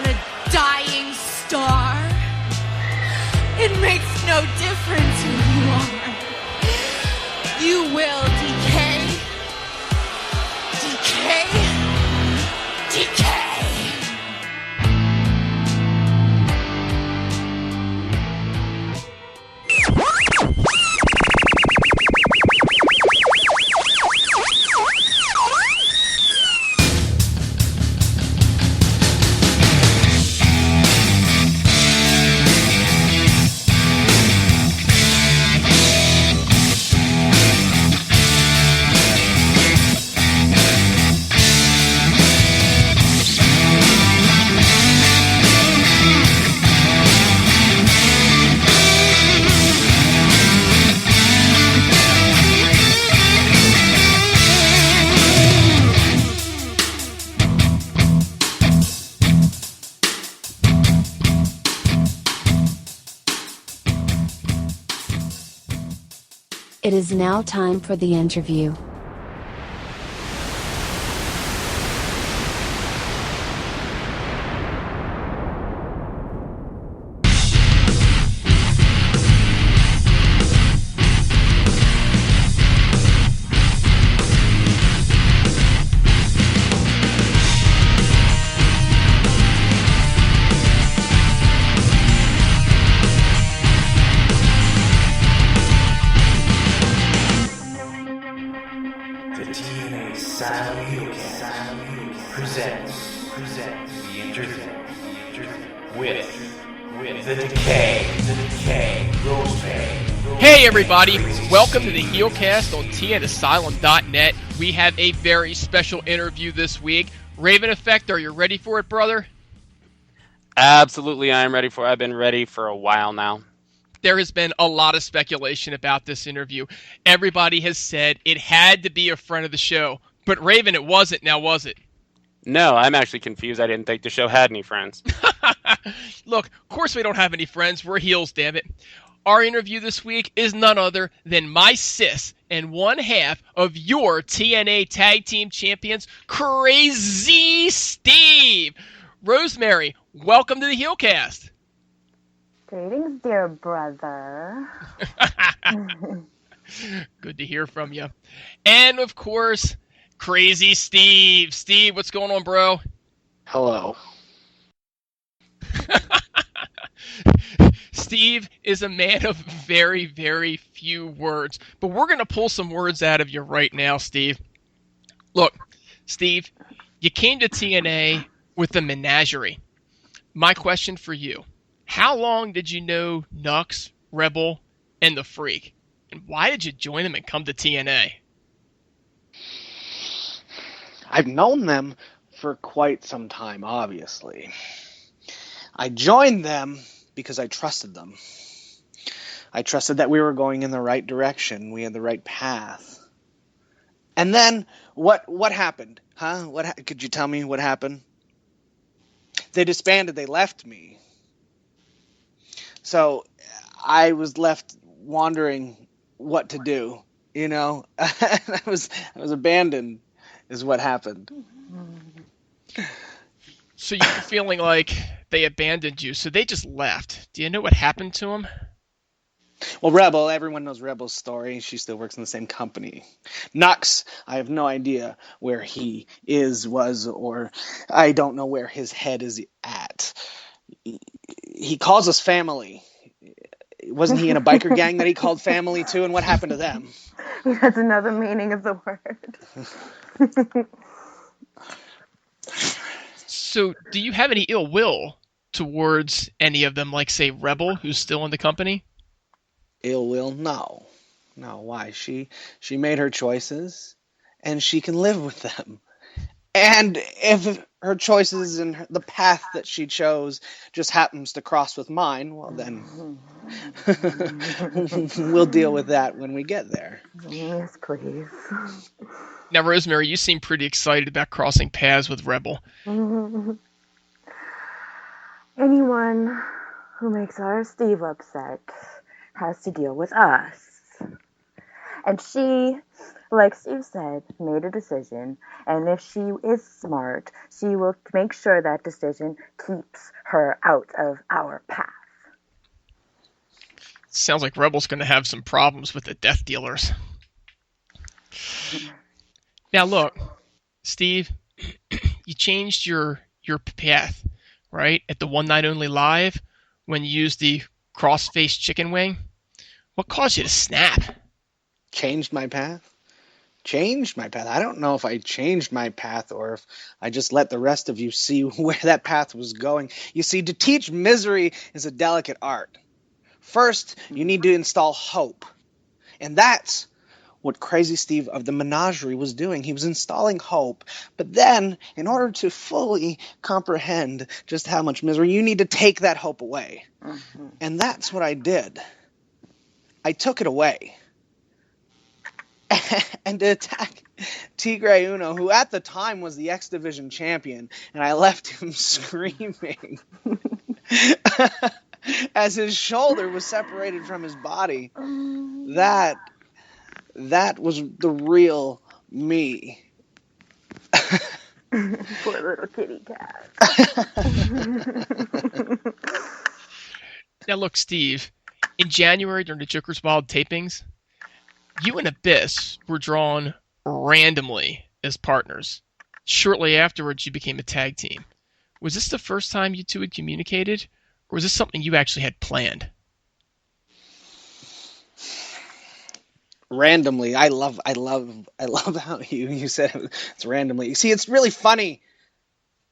on a dying star. It makes no difference who you are. You will decay. Decay. Decay. It is now time for the interview. With the Decay, Rosemary. Hey everybody, welcome to the Heelcast on tnasylum.net. We have a very special interview this week. Raven Effect, are you ready for it, brother? Absolutely, I am ready for it. I've been ready for a while now. There has been a lot of speculation about this interview. Everybody has said it had to be a friend of the show. But Raven, it wasn't, now was it? No, I'm actually confused. I didn't think the show had any friends. Look, of course we don't have any friends. We're heels, damn it. Our interview this week is none other than my sis and one half of your TNA Tag Team Champions, Crazzy Steve. Rosemary, welcome to the Heelcast. Greetings, dear brother. Good to hear from you. And, of course, Crazzy Steve. Steve, what's going on, bro? Hello. Steve is a man of very, very few words. But we're going to pull some words out of you right now, Steve. Look, Steve, you came to TNA with the menagerie. My question for you, how long did you know Nux, Rebel, and the Freak? And why did you join them and come to TNA? I've known them for quite some time, obviously. I joined them because I trusted them. I trusted that we were going in the right direction. We had the right path. And then, what happened? Huh? Could you tell me what happened? They disbanded. They left me. So, I was left wondering what to do. You know? I was abandoned, is what happened. So you're feeling like they abandoned you, so they just left. Do you know what happened to them? Well, Rebel, everyone knows Rebel's story. She still works in the same company. Nux, I have no idea where he was, or I don't know where his head is at. He calls us family. Wasn't he in a biker gang that he called family too? And what happened to them? That's another meaning of the word. So do you have any ill will towards any of them, like, say, Rebel, who's still in the company? Ill will? No. Why? She made her choices, and she can live with them. And if her choices and the path that she chose just happens to cross with mine, well then we'll deal with that when we get there. Yes, please. Now, Rosemary, you seem pretty excited about crossing paths with Rebel. Anyone who makes our Steve upset has to deal with us. And she, like Steve said, made a decision. And if she is smart, she will make sure that decision keeps her out of our path. Sounds like Rebel's going to have some problems with the Death Dealers. Now look, Steve, you changed your path, right? At the One Night Only Live, when you used the cross-face chicken wing. What caused you to snap? Changed my path? Changed my path? I don't know if I changed my path or if I just let the rest of you see where that path was going. You see, to teach misery is a delicate art. First, you need to install hope. And that's what Crazy Steve of the Menagerie was doing. He was installing hope. But then, in order to fully comprehend just how much misery, you need to take that hope away. Mm-hmm. And that's what I did. I took it away. And to attack Tigre Uno, who at the time was the X Division champion, and I left him screaming as his shoulder was separated from his body. That was the real me. Poor little kitty cat. Now look, Steve, in January during the Joker's Wild tapings, you and Abyss were drawn randomly as partners. Shortly afterwards, you became a tag team. Was this the first time you two had communicated, or was this something you actually had planned? Randomly. I love how you said it's randomly. You see, it's really funny.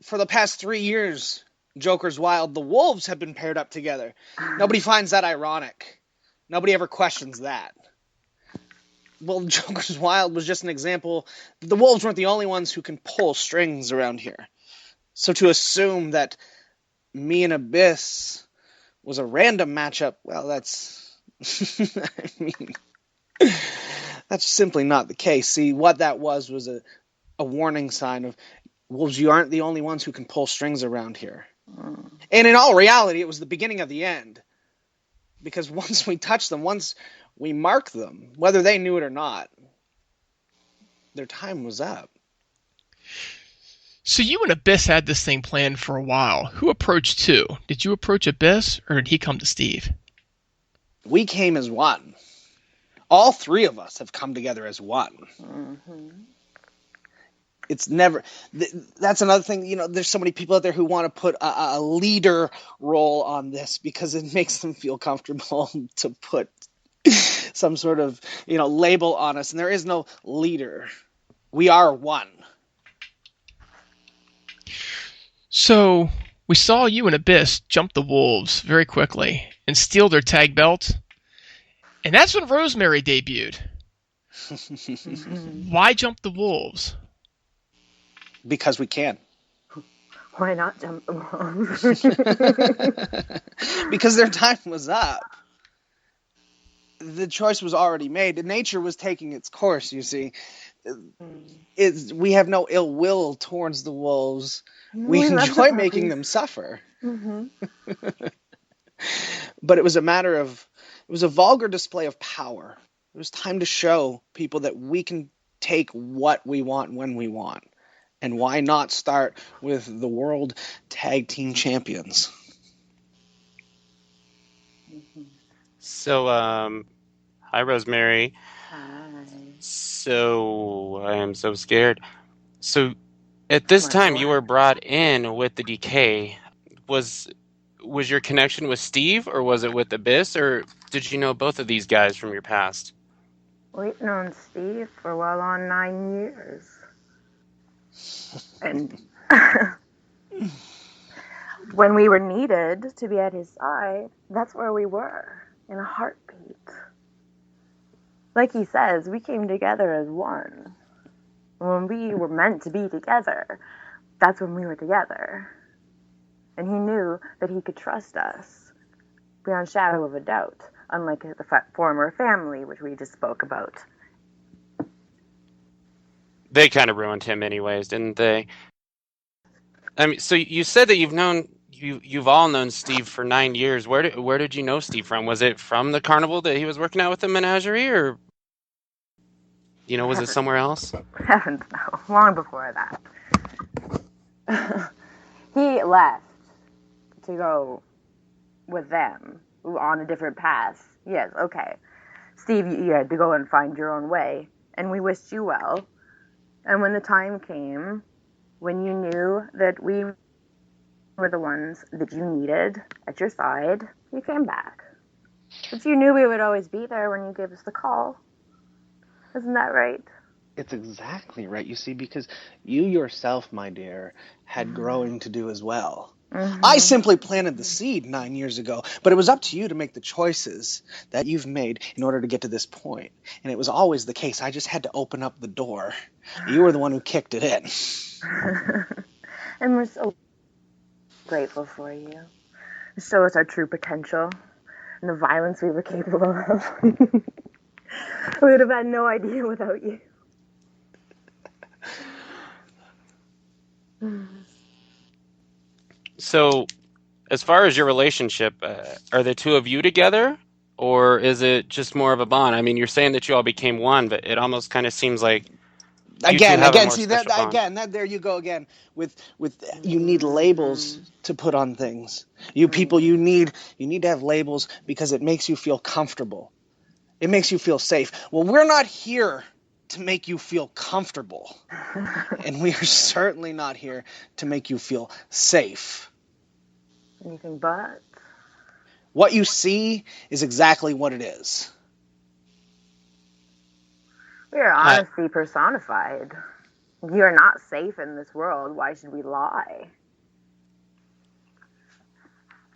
For the past 3 years, Joker's Wild, the Wolves have been paired up together. Nobody finds that ironic. Nobody ever questions that. Well, Joker's Wild was just an example. The Wolves weren't the only ones who can pull strings around here. So to assume that me and Abyss was a random matchup, well, that's... I mean... That's simply not the case. See, what that was a warning sign of, Wolves, you aren't the only ones who can pull strings around here. And in all reality, it was the beginning of the end. Because once we touch them, once we mark them, whether they knew it or not, their time was up. So you and Abyss had this thing planned for a while. Who approached who? Did you approach Abyss, or did he come to Steve? We came as one. All three of us have come together as one. Mm-hmm. It's never... That's another thing. You know, there's so many people out there who want to put a leader role on this because it makes them feel comfortable to put some sort of, label on us. And there is no leader. We are one. So we saw you and Abyss jump the Wolves very quickly and steal their tag belt. And that's when Rosemary debuted. Why jump the Wolves? Because we can. Why not jump the Wolves? Because their time was up. The choice was already made. Nature was taking its course, you see. We have no ill will towards the Wolves. We enjoy making them suffer. Mm-hmm. But it was a vulgar display of power. It was time to show people that we can take what we want when we want. And why not start with the World Tag Team Champions? So, hi, Rosemary. Hi. So, I am so scared. So, at this time, you were brought in with the Decay. Was your connection with Steve, or was it with Abyss, or did you know both of these guys from your past? We've known Steve for well on 9 years. And when we were needed to be at his side, that's where we were, in a heartbeat. Like he says, we came together as one. When we were meant to be together, that's when we were together. And he knew that he could trust us, beyond shadow of a doubt, unlike the former family, which we just spoke about. They kind of ruined him anyways, didn't they? I mean, so you said that you've all known Steve for 9 years. Where did you know Steve from? Was it from the carnival that he was working at with the Menagerie, or Was it somewhere else? Heavens no, long before that. He left to go with them on a different path. Yes, okay. Steve, you had to go and find your own way, and we wished you well. And when the time came, when you knew that we were the ones that you needed at your side, you came back. But you knew we would always be there when you gave us the call. Isn't that right? It's exactly right, you see, because you yourself, my dear, had growing to do as well. I simply planted the seed 9 years ago, but it was up to you to make the choices that you've made in order to get to this point. And it was always the case. I just had to open up the door. You were the one who kicked it in. And we're so grateful for you. You show us our true potential and the violence we were capable of. We would have had no idea without you. So, as far as your relationship, are the two of you together, or is it just more of a bond? I mean, you're saying that you all became one, but it almost kind of seems like you two have a more See special bond. that there you go again with you need labels to put on things. You people, you need to have labels because it makes you feel comfortable. It makes you feel safe. Well, we're not here to make you feel comfortable. And we are certainly not here to make you feel safe. Anything but. What you see is exactly what it is. We are honesty personified. If you are not safe in this world, why should we lie?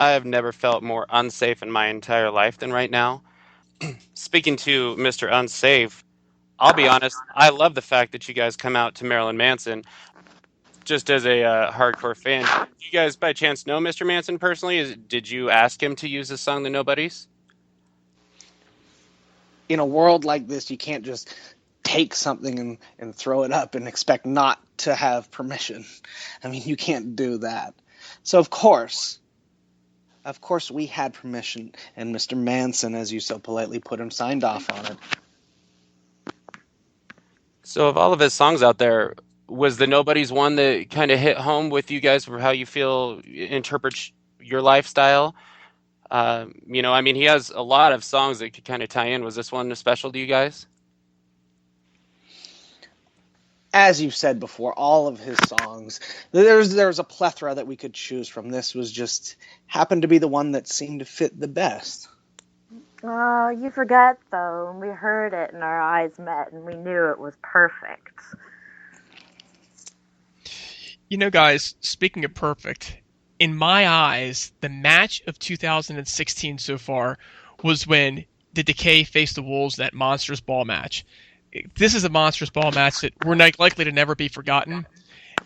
I have never felt more unsafe in my entire life than right now. Speaking to Mr. Unsafe, I'll be honest, I love the fact that you guys come out to Marilyn Manson. Just as a hardcore fan, do you guys by chance know Mr. Manson personally? Did you ask him to use the song The Nobodies? In a world like this, you can't just take something and throw it up and expect not to have permission. I mean, you can't do that. So of course we had permission, and Mr. Manson, as you so politely put him, signed off on it. So of all of his songs out there, was The Nobodies one that kind of hit home with you guys for how you feel interpret your lifestyle? I mean, he has a lot of songs that could kind of tie in. Was this one special to you guys? As you've said before, all of his songs, there's a plethora that we could choose from. This was just happened to be the one that seemed to fit the best. Oh, you forget, though. We heard it and our eyes met and we knew it was perfect. Guys, speaking of perfect, in my eyes, the match of 2016 so far was when the Decay faced the Wolves in that Monstrous Ball match. This is a Monstrous Ball match that we're likely to never be forgotten.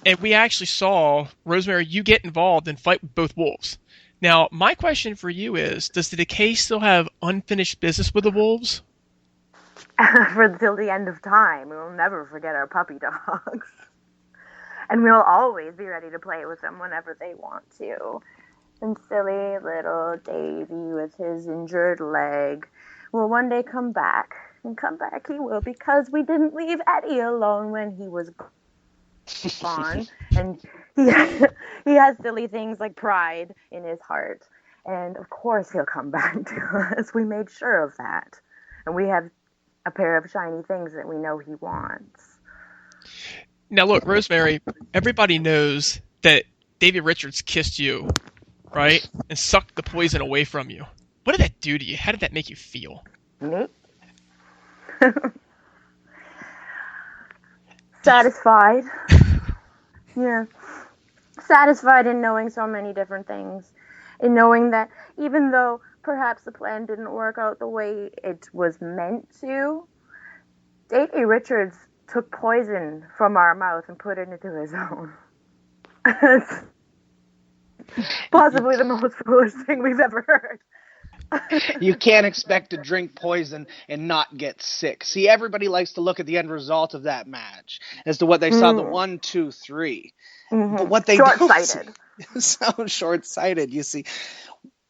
And we actually saw, Rosemary, you get involved and fight with both Wolves. Now, my question for you is, does the Decay still have unfinished business with the Wolves? Till the end of time. We will never forget our puppy dogs. And we'll always be ready to play with them whenever they want to. And silly little Davy with his injured leg will one day come back. And come back he will, because we didn't leave Eddie alone when he was gone. And he has silly things like pride in his heart. And of course he'll come back to us. We made sure of that. And we have a pair of shiny things that we know he wants. Now look, Rosemary, everybody knows that Davy Richards kissed you, right? And sucked the poison away from you. What did that do to you? How did that make you feel? Me? Satisfied. Yeah. Satisfied in knowing so many different things. In knowing that even though perhaps the plan didn't work out the way it was meant to, Davy Richards took poison from our mouth and put it into his own. It's possibly the most foolish thing we've ever heard. You can't expect to drink poison and not get sick. See, everybody likes to look at the end result of that match as to what they saw, the 1, 2, 3. But what they Short-sighted. don't see, so short-sighted, you see.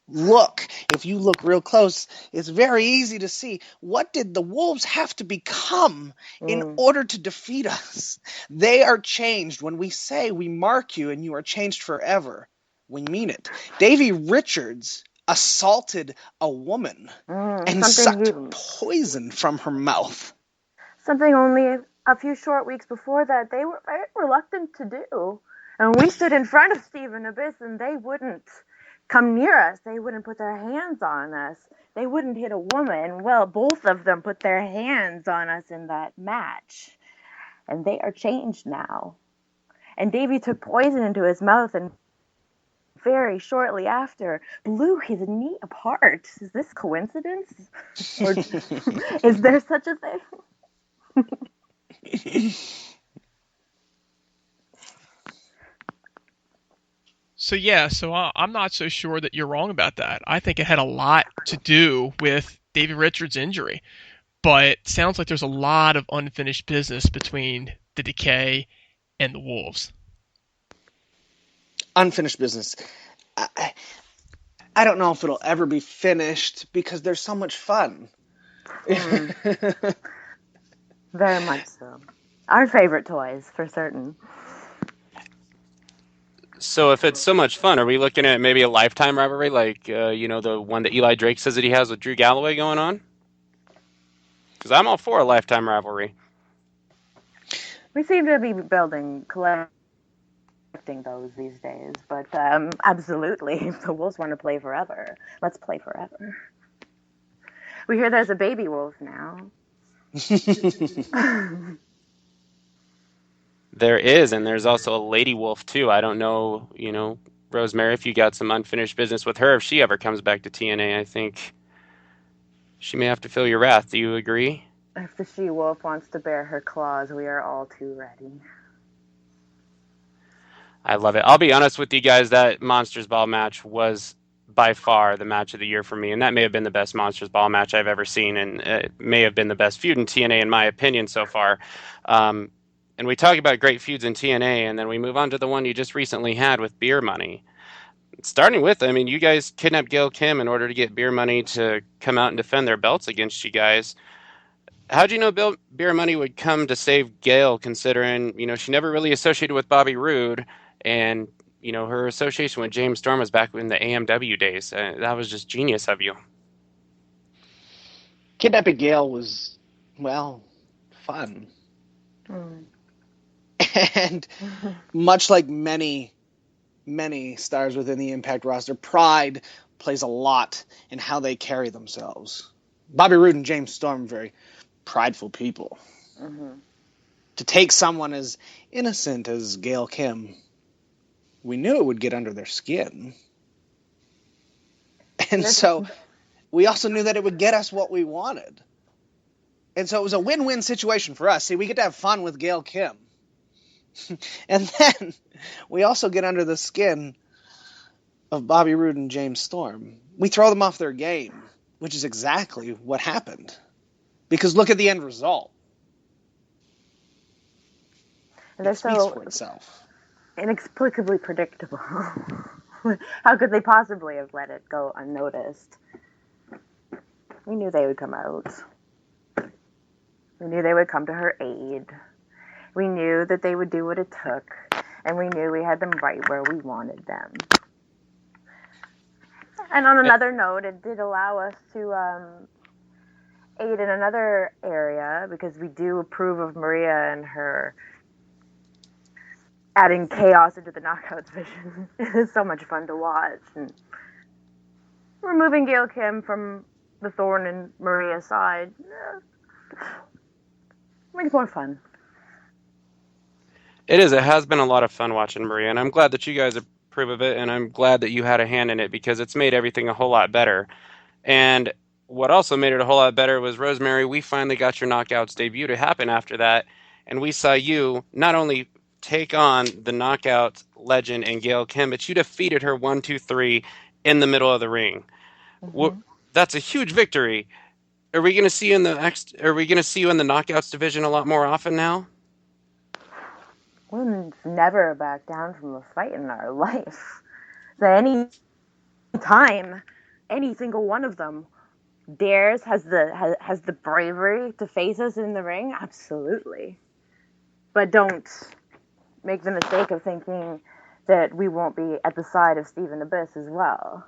Look, if you look real close, it's very easy to see. What did the wolves have to become in order to defeat us? They are changed. When we say we mark you and you are changed forever, we mean it. Davy Richards assaulted a woman and sucked poison from her mouth. Something only a few short weeks before that they were very reluctant to do. And we stood in front of Steve and Abyss and they wouldn't come near us. They wouldn't put their hands on us. They wouldn't hit a woman. Well, both of them put their hands on us in that match. And they are changed now. And Davy took poison into his mouth and very shortly after blew his knee apart. Is this coincidence? Or is there such a thing? So I'm not so sure that you're wrong about that. I think it had a lot to do with Davy Richards' injury, but it sounds like there's a lot of unfinished business between the Decay and the Wolves. Unfinished business. I don't know if it'll ever be finished because there's so much fun. Very much so. Our favorite toys, for certain. So if it's so much fun, are we looking at maybe a lifetime rivalry, like the one that Eli Drake says that he has with Drew Galloway going on? Because I'm all for a lifetime rivalry. We seem to be collecting those these days, but absolutely, if the Wolves want to play forever, let's play forever. We hear there's a baby wolf now. There is, and there's also a lady wolf too. I don't know, Rosemary, if you got some unfinished business with her, if she ever comes back to TNA, I think she may have to feel your wrath. Do you agree? If the she-wolf wants to bear her claws, we are all too ready. I love it. I'll be honest with you guys, that Monsters Ball match was by far the match of the year for me, and that may have been the best Monsters Ball match I've ever seen, and it may have been the best feud in TNA in my opinion so far. And we talk about great feuds in TNA, and then we move on to the one you just recently had with Beer Money. Starting with, you guys kidnapped Gail Kim in order to get Beer Money to come out and defend their belts against you guys. How'd you know Beer Money would come to save Gail, considering, she never really associated with Bobby Roode, and, her association with James Storm was back in the AMW days. That was just genius of you. Kidnapping Gail was, well, fun. And much like many stars within the Impact roster, pride plays a lot in how they carry themselves. Bobby Roode and James Storm, very prideful people. To take someone as innocent as Gail Kim, we knew it would get under their skin. And so we also knew that it would get us what we wanted. And so it was a win-win situation for us. See, we get to have fun with Gail Kim. And then we also get under the skin of Bobby Roode and James Storm. We throw them off their game, which is exactly what happened. Because look at the end result. And they're it speaks for itself. Inexplicably predictable. How could they possibly have let it go unnoticed? We knew they would come out. We knew they would come to her aid. We knew that they would do what it took, and we knew we had them right where we wanted them. And on another note, it did allow us to aid in another area, because we do approve of Maria and her adding chaos into the knockout division. It is so much fun to watch. And removing Gail Kim from the Thorn and Maria side makes more fun. It is. It has been a lot of fun watching Maria, and I'm glad that you guys approve of it, and I'm glad that you had a hand in it, because it's made everything a whole lot better. And what also made it a whole lot better was, Rosemary, we finally got your Knockouts debut to happen after that, and we saw you not only take on the Knockout legend and Gail Kim, but you defeated her 1-2-3 in the middle of the ring. That's a huge victory. Are we going to see you in the Knockouts division a lot more often now? We'll never back down from a fight in our life. So any time any single one of them dares, has the bravery to face us in the ring, absolutely. But don't make the mistake of thinking that we won't be at the side of Steve and Abyss as well.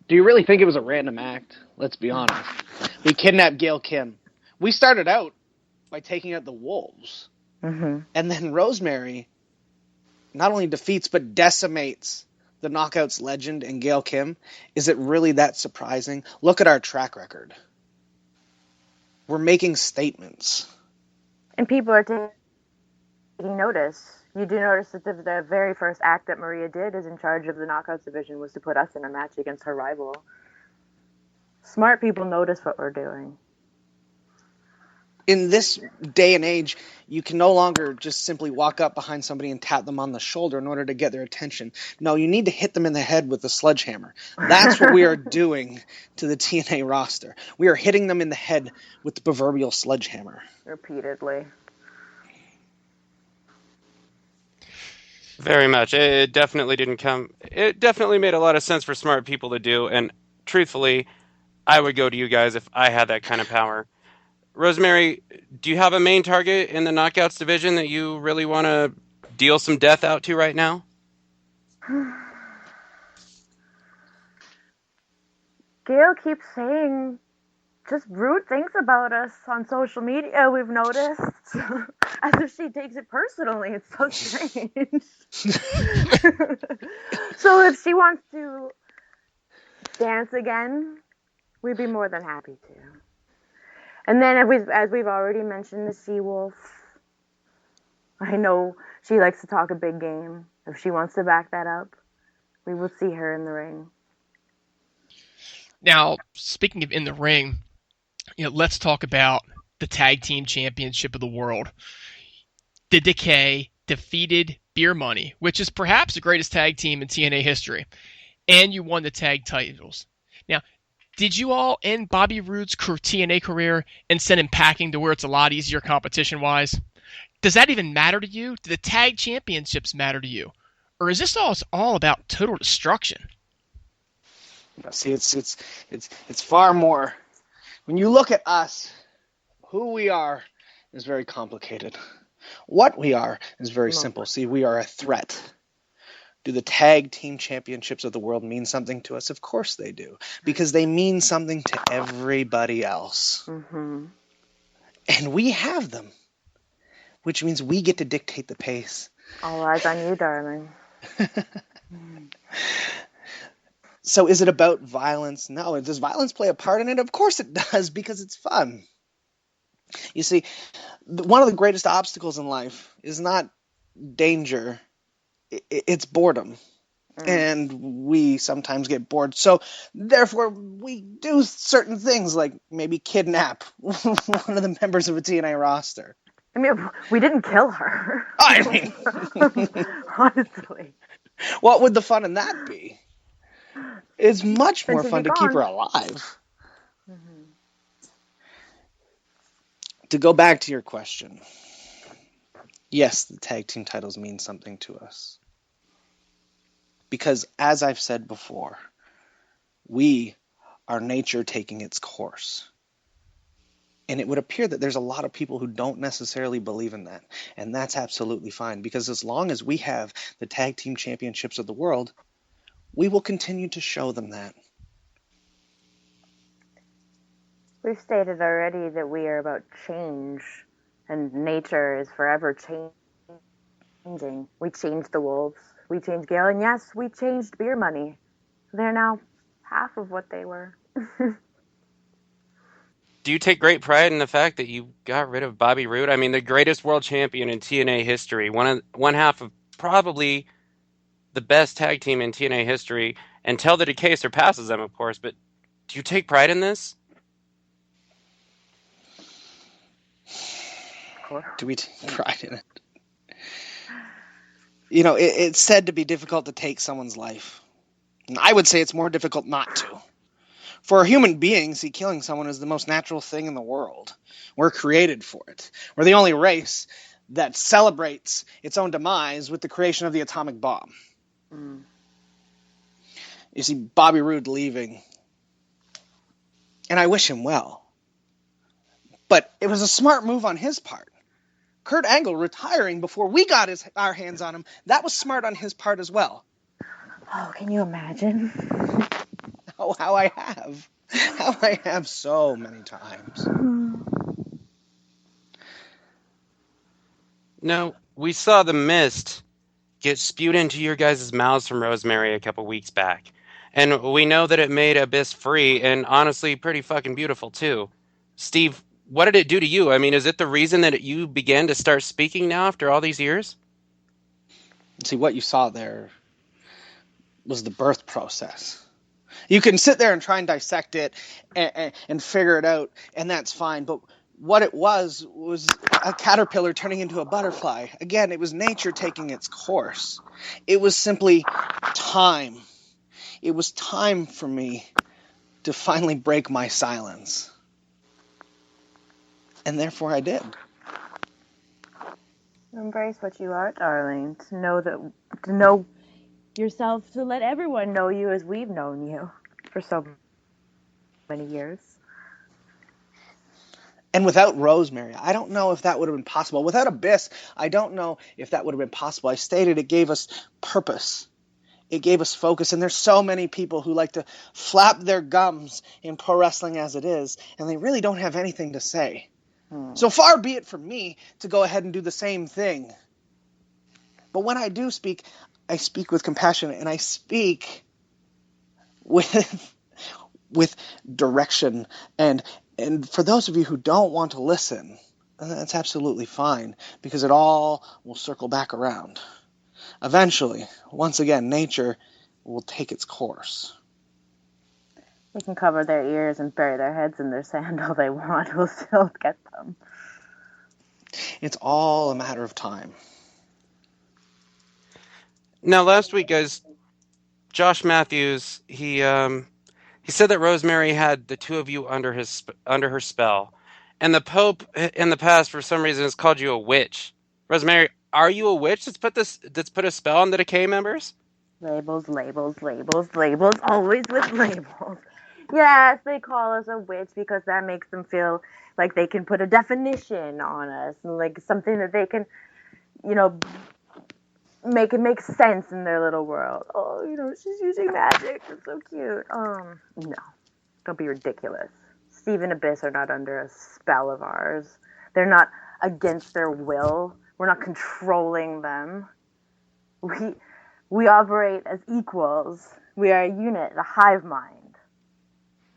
Do you really think it was a random act? Let's be honest. We kidnapped Gail Kim. We started out by taking out the wolves. Mm-hmm. And then Rosemary not only defeats but decimates the Knockouts legend and Gail Kim. Is it really that surprising? Look at our track record. We're making statements. And people are taking notice. You do notice that the very first act that Maria did as in charge of the Knockouts division was to put us in a match against her rival. Smart people notice what we're doing. In this day and age, you can no longer just simply walk up behind somebody and tap them on the shoulder in order to get their attention. No, you need to hit them in the head with a sledgehammer. That's what we are doing to the TNA roster. We are hitting them in the head with the proverbial sledgehammer. Repeatedly. Very much. It definitely didn't come. It definitely made a lot of sense for smart people to do, and truthfully, I would go to you guys if I had that kind of power. Rosemary, do you have a main target in the Knockouts division that you really want to deal some death out to right now? Gail keeps saying just rude things about us on social media, we've noticed. As if she takes it personally. It's so strange. So if she wants to dance again, we'd be more than happy to. And then, as we've already mentioned, the She-Wolf. I know she likes to talk a big game. If she wants to back that up, we will see her in the ring. Now, speaking of in the ring, let's talk about the Tag Team Championship of the World. The Decay defeated Beer Money, which is perhaps the greatest tag team in TNA history, and you won the tag titles. Now, did you all end Bobby Roode's TNA career and send him packing to where it's a lot easier competition-wise? Does that even matter to you? Do the tag championships matter to you? Or is this all about total destruction? See, it's far more. When you look at us, who we are is very complicated. What we are is very simple. See, we are a threat. Do the tag team championships of the world mean something to us? Of course they do, because they mean something to everybody else. Mm-hmm. And we have them, which means we get to dictate the pace. All eyes on you, darling. So is it about violence? No. Does violence play a part in it? Of course it does, because it's fun. You see, one of the greatest obstacles in life is not danger, it's boredom. And we sometimes get bored. So therefore, we do certain things like maybe kidnap one of the members of a TNA roster. I mean, we didn't kill her. I mean, honestly. What would the fun in that be? It's much more fun to keep her alive. Mm-hmm. To go back to your question, yes, the tag team titles mean something to us. Because, as I've said before, we are nature taking its course. And it would appear that there's a lot of people who don't necessarily believe in that. And that's absolutely fine. Because as long as we have the tag team championships of the world, we will continue to show them that. We've stated already that we are about change. And nature is forever changing. We changed the wolves. We changed Gail. And yes, we changed Beer Money. They're now half of what they were. Do you take great pride in the fact that you got rid of Bobby Roode? I mean, the greatest world champion in TNA history, one half of probably the best tag team in TNA history, until the Decay surpasses them, of course. But do you take pride in this? Do we take pride in it? You know, it's said to be difficult to take someone's life. And I would say it's more difficult not to. For human beings, killing someone is the most natural thing in the world. We're created for it. We're the only race that celebrates its own demise with the creation of the atomic bomb. You see Bobby Roode leaving, and I wish him well. But it was a smart move on his part. Kurt Angle retiring before we got our hands on him, that was smart on his part as well. Oh, can you imagine? Oh, how I have so many times. No, we saw the mist get spewed into your guys' mouths from Rosemary a couple weeks back. And we know that it made Abyss free and honestly pretty fucking beautiful too. Steve, what did it do to you? I mean, is it the reason that you began to start speaking now after all these years? See, what you saw there was the birth process. You can sit there and try and dissect it and figure it out, and that's fine. But what it was a caterpillar turning into a butterfly. Again, it was nature taking its course. It was simply time. It was time for me to finally break my silence. And therefore I did. Embrace what you are, darling. To know yourself, to let everyone know you as we've known you for so many years. And without Rosemary, I don't know if that would have been possible. Without Abyss, I don't know if that would have been possible. I stated it gave us purpose. It gave us focus. And there's so many people who like to flap their gums in pro wrestling as it is, and they really don't have anything to say. So far be it from me to go ahead and do the same thing. But when I do speak, I speak with compassion, and I speak with direction. And for those of you who don't want to listen, that's absolutely fine, because it all will circle back around. Eventually, once again, nature will take its course. They can cover their ears and bury their heads in their sand all they want. We'll still get them. It's all a matter of time. Now, last week, guys, Josh Matthews, he said that Rosemary had the two of you under her spell, and the Pope in the past, for some reason, has called you a witch. Rosemary, are you a witch that's put a spell on the Decay members? Labels, labels, labels, labels, always with labels. Yes, they call us a witch because that makes them feel like they can put a definition on us, and like something that they can, make it make sense in their little world. Oh, she's using magic. It's so cute. No, don't be ridiculous. Steve and Abyss are not under a spell of ours. They're not against their will. We're not controlling them. We operate as equals. We are a unit, a hive mind.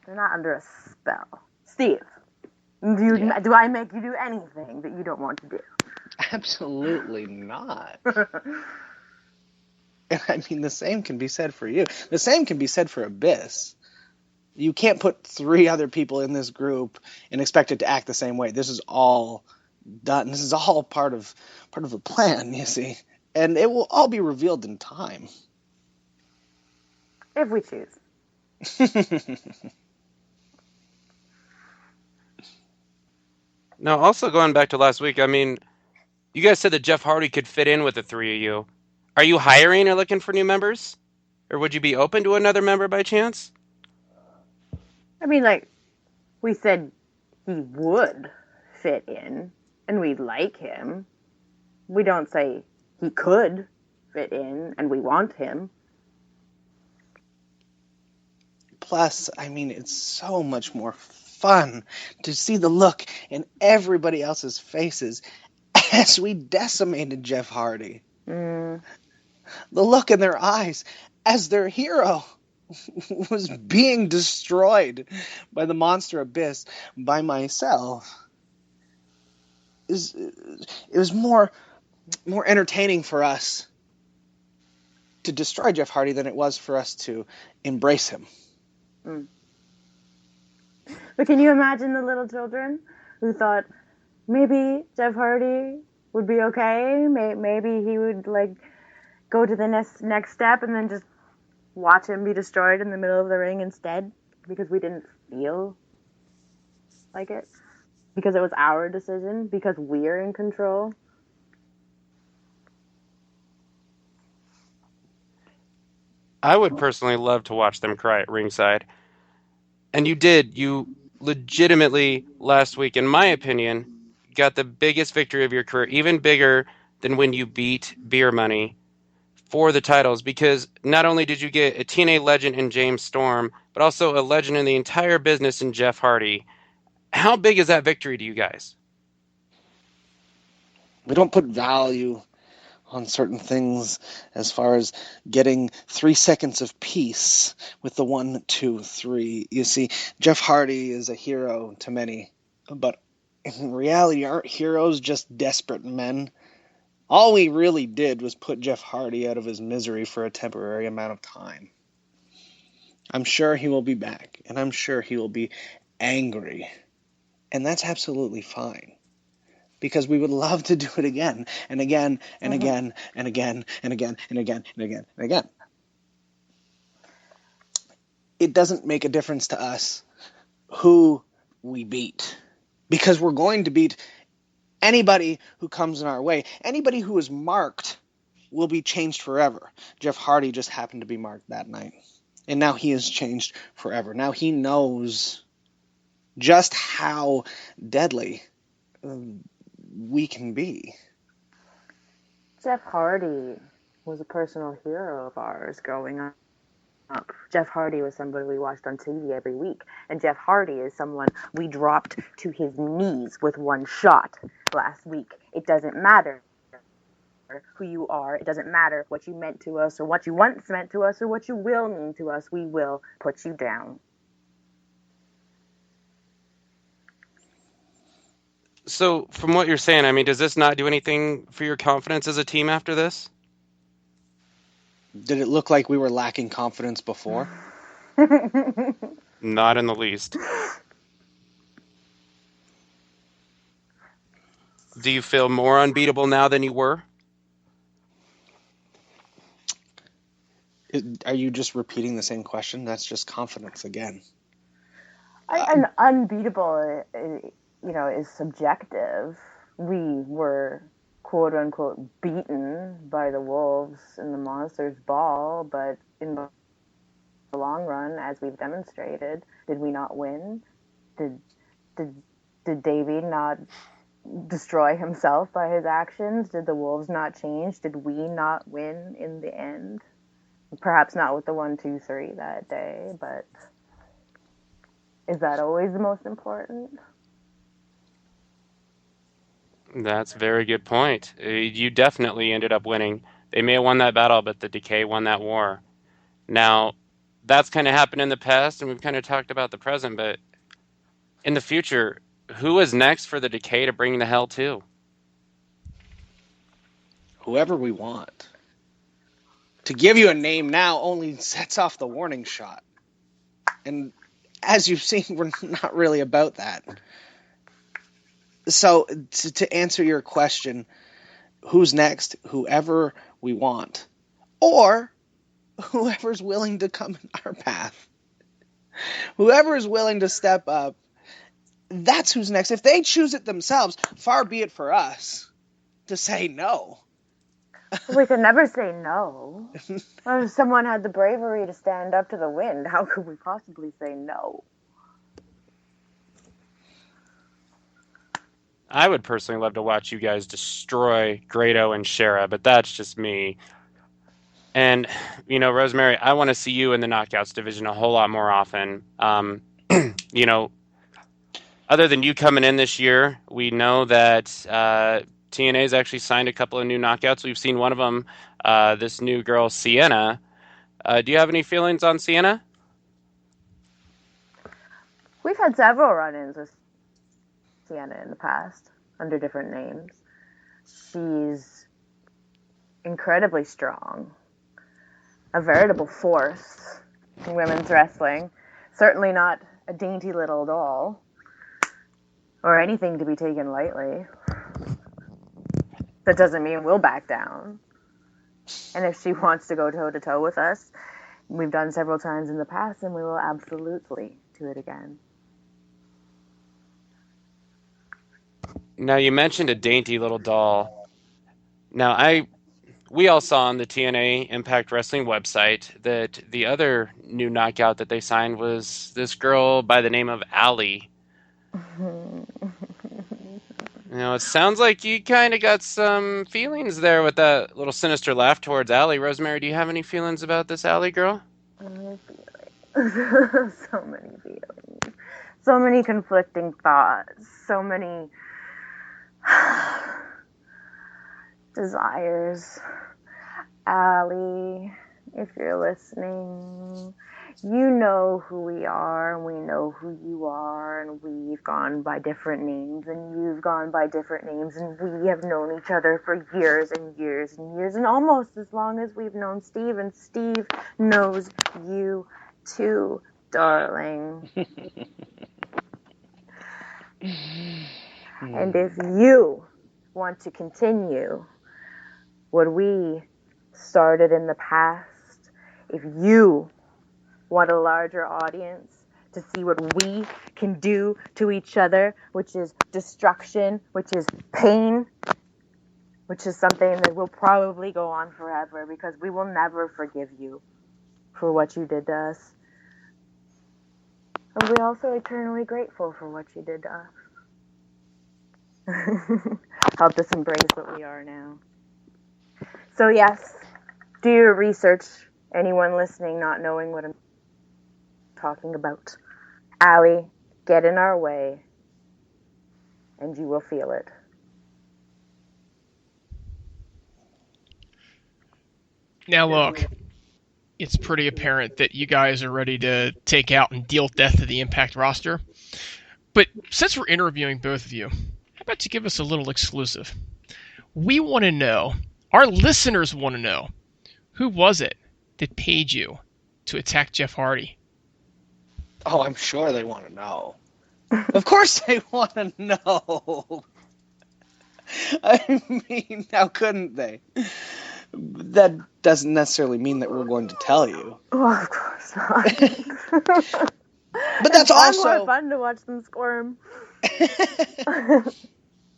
They're not under a spell. Steve, do I make you do anything that you don't want to do? Absolutely not. And I mean, the same can be said for you. The same can be said for Abyss. You can't put 3 other people in this group and expect it to act the same way. This is all done. This is all part of a plan, you see. And it will all be revealed in time. If we choose. Now, also going back to last week, I mean, you guys said that Jeff Hardy could fit in with the 3 of you. Are you hiring or looking for new members? Or would you be open to another member by chance? I mean, we said he would fit in, and we like him. We don't say he could fit in, and we want him. Plus, I mean, it's so much more fun to see the look in everybody else's faces as we decimated Jeff Hardy. The look in their eyes as their hero was being destroyed by the monster Abyss by myself. It was more entertaining for us to destroy Jeff Hardy than it was for us to embrace him. But can you imagine the little children who thought maybe Jeff Hardy would be okay? Maybe he would go to the next step, and then just watch him be destroyed in the middle of the ring instead because we didn't feel like it, because it was our decision, because we're in control. I would personally love to watch them cry at ringside. And you did. You legitimately, last week, in my opinion, got the biggest victory of your career, even bigger than when you beat Beer Money for the titles, because not only did you get a TNA legend in James Storm, but also a legend in the entire business in Jeff Hardy. How big is that victory to you guys? We don't put value on certain things as far as getting 3 seconds of peace with the 1, 2, 3. You see, Jeff Hardy is a hero to many, but in reality, aren't heroes just desperate men? All we really did was put Jeff Hardy out of his misery for a temporary amount of time. I'm sure he will be back, and I'm sure he will be angry, and that's absolutely fine. Because we would love to do it again and again and again and again and again and again and again and again. It doesn't make a difference to us who we beat, because we're going to beat anybody who comes in our way. Anybody who is marked will be changed forever. Jeff Hardy just happened to be marked that night, and now he is changed forever. Now he knows just how deadly we can be. Jeff Hardy was a personal hero of ours growing up. Jeff Hardy was somebody we watched on TV every week, and Jeff Hardy is someone we dropped to his knees with one shot last week. It doesn't matter who you are. It doesn't matter what you meant to us or what you once meant to us or what you will mean to us. We will put you down. So, from what you're saying, I mean, does this not do anything for your confidence as a team after this? Did it look like we were lacking confidence before? Not in the least. Do you feel more unbeatable now than you were? Are you just repeating the same question? That's just confidence again. And unbeatable, is subjective. We were quote unquote beaten by the Wolves in the Monsters Ball, but in the long run, as we've demonstrated, did we not win? Did Davey not destroy himself by his actions? Did the Wolves not change? Did we not win in the end? Perhaps not with the 1, 2, 3 that day, but is that always the most important? That's a very good point. You definitely ended up winning. They may have won that battle, but the Decay won that war. Now, that's kind of happened in the past, and we've kind of talked about the present, but in the future, who is next for the Decay to bring the hell to? Whoever we want. To give you a name now only sets off the warning shot. And as you've seen, we're not really about that. So, to answer your question, who's next? Whoever we want. Or whoever's willing to come in our path. Whoever is willing to step up, that's who's next. If they choose it themselves, far be it for us to say no. We could never say no. If someone had the bravery to stand up to the wind, how could we possibly say no? I would personally love to watch you guys destroy Grado and Shara, but that's just me. And, Rosemary, I want to see you in the Knockouts division a whole lot more often. You know, other than you coming in this year, we know that TNA's actually signed a couple of new Knockouts. We've seen one of them, this new girl, Sienna. Do you have any feelings on Sienna? We've had several run-ins with Sienna in the past under different names. She's incredibly strong, a veritable force in women's wrestling. Certainly not a dainty little doll or anything to be taken lightly. That doesn't mean we'll back down. And if she wants to go toe-to-toe with us, we've done several times in the past, and we will absolutely do it again. Now, you mentioned a dainty little doll. Now, we all saw on the TNA Impact Wrestling website that the other new knockout that they signed was this girl by the name of Allie. It sounds like you kind of got some feelings there with that little sinister laugh towards Allie. Rosemary, do you have any feelings about this Allie girl? So many feelings. So many conflicting thoughts. So many desires. Allie, if you're listening, you know who we are, and we know who you are, and we've gone by different names, and you've gone by different names, and we have known each other for years and years and years, and almost as long as we've known Steve, and Steve knows you too, darling. And if you want to continue what we started in the past, if you want a larger audience to see what we can do to each other, which is destruction, which is pain, which is something that will probably go on forever because we will never forgive you for what you did to us. And we're also eternally grateful for what you did to us. Helped us embrace what we are now. So yes, do your research. Anyone listening not knowing what I'm talking about. Allie, get in our way, and you will feel it. Now look, it's pretty apparent that you guys are ready to take out and deal death to the Impact roster. But since we're interviewing both of you, how about you give us a little exclusive? We want to know, our listeners want to know, who was it that paid you to attack Jeff Hardy? Oh, I'm sure they want to know. Of course they want to know. I mean, how couldn't they? That doesn't necessarily mean that we're going to tell you. Well, of course not. But that's also more fun to watch them squirm.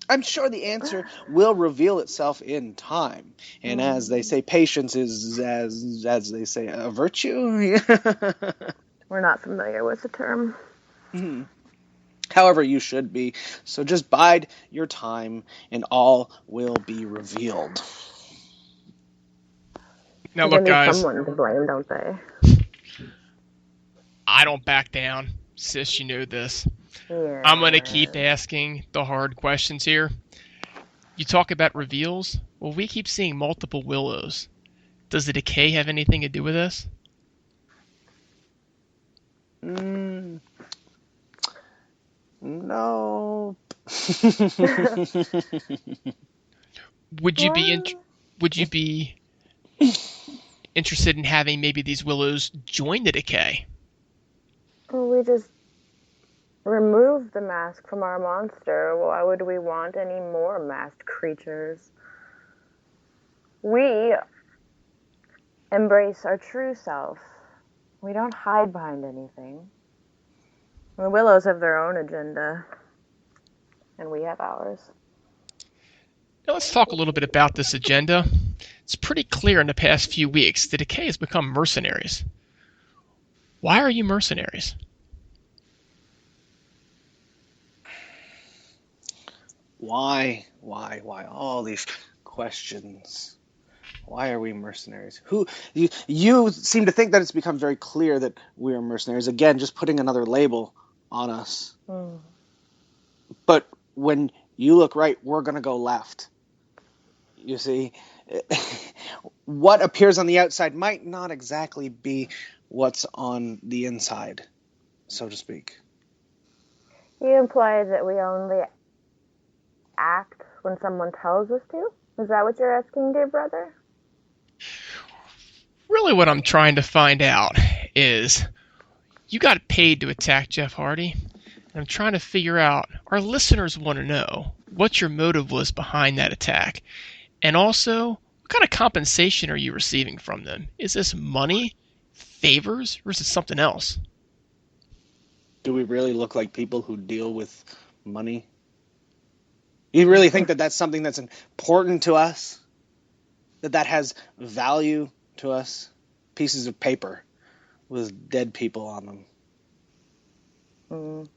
I'm sure the answer will reveal itself in time. And as they say, patience is, as they say, a virtue. We're not familiar with the term. However, you should be. So just bide your time, and all will be revealed. Now look, guys. Someone to blame, don't they? I don't back down. Sis, you know this. Yeah. I'm going to keep asking the hard questions here. You talk about reveals. Well, we keep seeing multiple Willows. Does the Decay have anything to do with this? No. Would you be interested in having maybe these Willows join the Decay? Well, we just removed the mask from our monster. Why would we want any more masked creatures? We embrace our true self. We don't hide behind anything. The Willows have their own agenda, and we have ours. Now let's talk a little bit about this agenda. It's pretty clear in the past few weeks the Decay has become mercenaries. Why are you mercenaries? Why? All these questions. Why are we mercenaries? You seem to think that it's become very clear that we are mercenaries. Again, just putting another label on us. But when you look right, we're going to go left. You see, what appears on the outside might not exactly be what's on the inside, so to speak. You imply that we only act when someone tells us to? Is that what you're asking, dear brother? Really what I'm trying to find out is you got paid to attack Jeff Hardy. And I'm trying to figure out, our listeners want to know what your motive was behind that attack. And also, what kind of compensation are you receiving from them? Is this money, favors, or is it something else? Do we really look like people who deal with money? You really think that that's something that's important to us? that has value to us? Pieces of paper with dead people on them.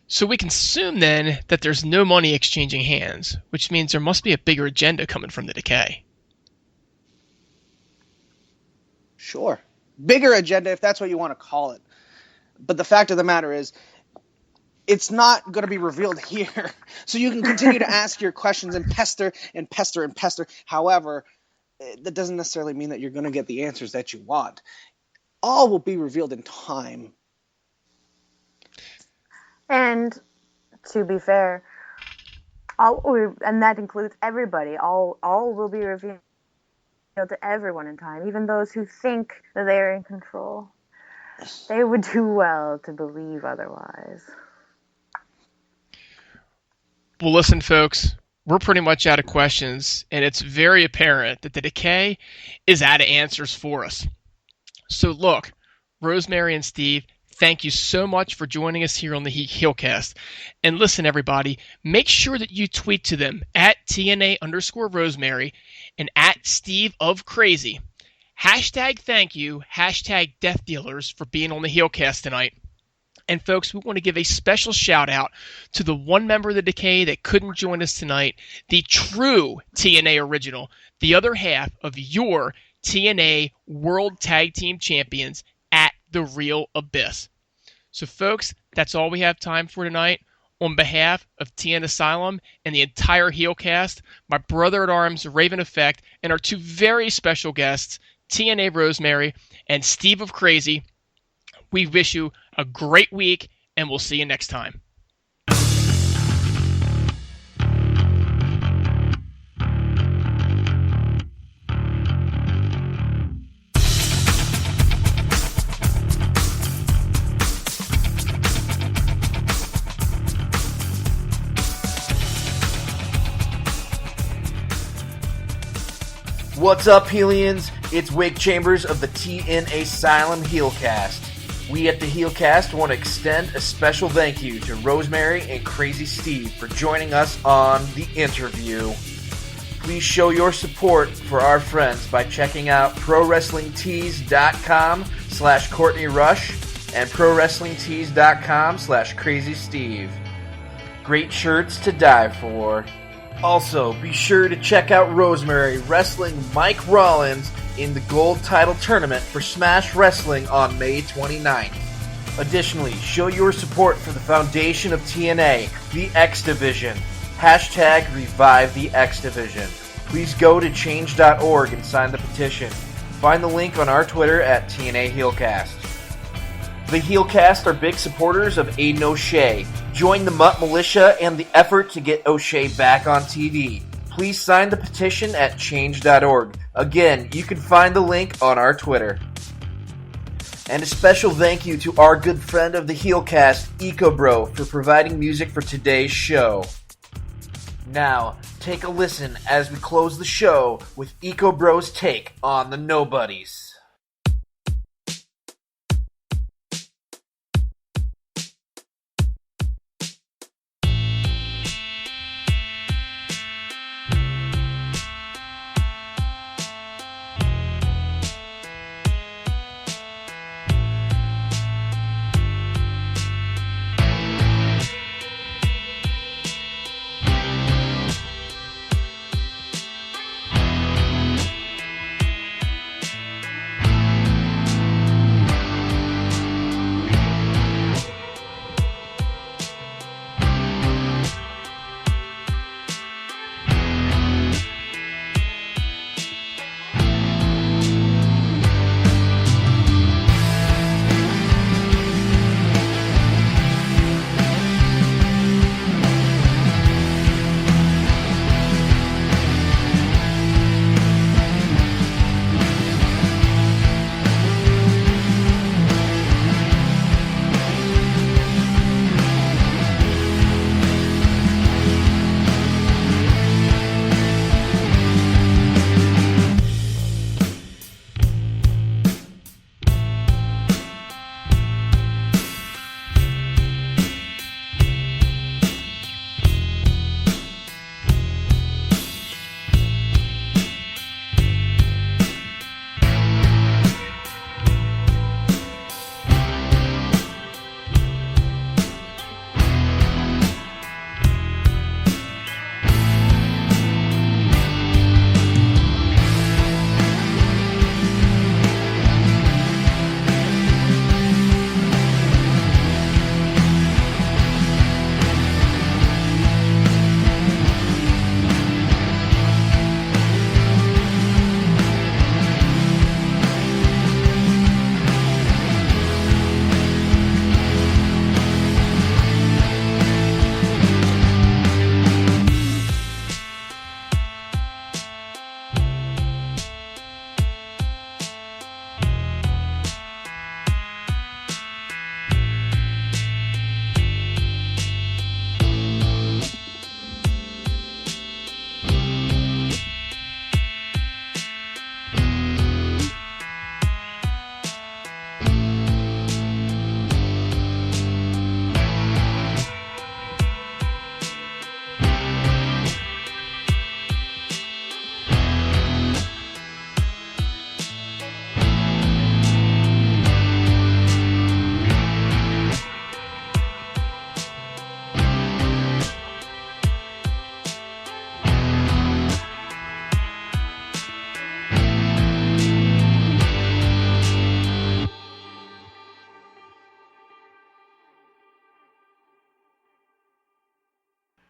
So we can assume then that there's no money exchanging hands, which means there must be a bigger agenda coming from the Decay. Sure. Bigger agenda, if that's what you want to call it. But the fact of the matter is, it's not going to be revealed here. So you can continue to ask your questions and pester and pester and pester. However, that doesn't necessarily mean that you're going to get the answers that you want. All will be revealed in time. And to be fair, and that includes everybody. All will be revealed to everyone in time, even those who think that they are in control. They would do well to believe otherwise. Well, listen, folks, we're pretty much out of questions, and it's very apparent that the Decay is out of answers for us. So look, Rosemary and Steve, thank you so much for joining us here on the Heelcast. And listen, everybody, make sure that you tweet to them at TNA_Rosemary and at Steve of Crazy. Hashtag thank you, hashtag Death Dealers for being on the Heelcast tonight. And folks, we want to give a special shout out to the one member of the Decay that couldn't join us tonight, the true TNA original, the other half of your TNA World Tag Team Champions at The Real Abyss. So folks, that's all we have time for tonight. On behalf of TN Asylum and the entire Heelcast, my brother-at-arms Raven Effect, and our two very special guests, TNA Rosemary and Steve of Crazy, we wish you a great week, and we'll see you next time. What's up, Heelians? It's Wake Chambers of the TN Asylum Heelcast. We at the Heelcast want to extend a special thank you to Rosemary and Crazy Steve for joining us on the interview. Please show your support for our friends by checking out ProWrestlingTees.com/Courtney Rush and ProWrestlingTees.com/Crazy Steve. Great shirts to die for. Also, be sure to check out Rosemary wrestling Mike Rollins in the Gold Title Tournament for Smash Wrestling on May 29th. Additionally, show your support for the foundation of TNA, the X Division. Hashtag Revive the X Division. Please go to change.org and sign the petition. Find the link on our Twitter at TNA Heelcast. The Heelcast are big supporters of Aiden O'Shea. Join the Mutt Militia and the effort to get O'Shea back on TV. Please sign the petition at change.org. Again, you can find the link on our Twitter. And a special thank you to our good friend of the Heelcast, EcoBro, for providing music for today's show. Now, take a listen as we close the show with EcoBro's take on the Nobodies.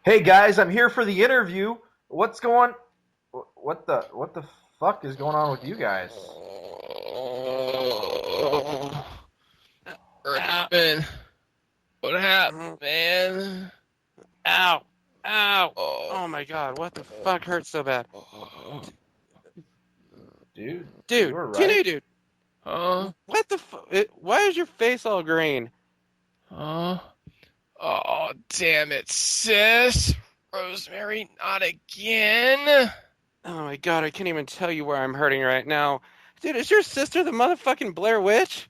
Hey guys, I'm here for the interview. What's going? What the fuck is going on with you guys? What happened? What happened, man? Ow! Ow! Oh, Oh my god, what the fuck hurts so bad? Dude, Dude, you were Tinu, right. dude, huh? what the fuck? Why is your face all green? Huh? Oh, damn it, sis. Rosemary, not again. Oh my god, I can't even tell you where I'm hurting right now. Dude, is your sister the motherfucking Blair Witch?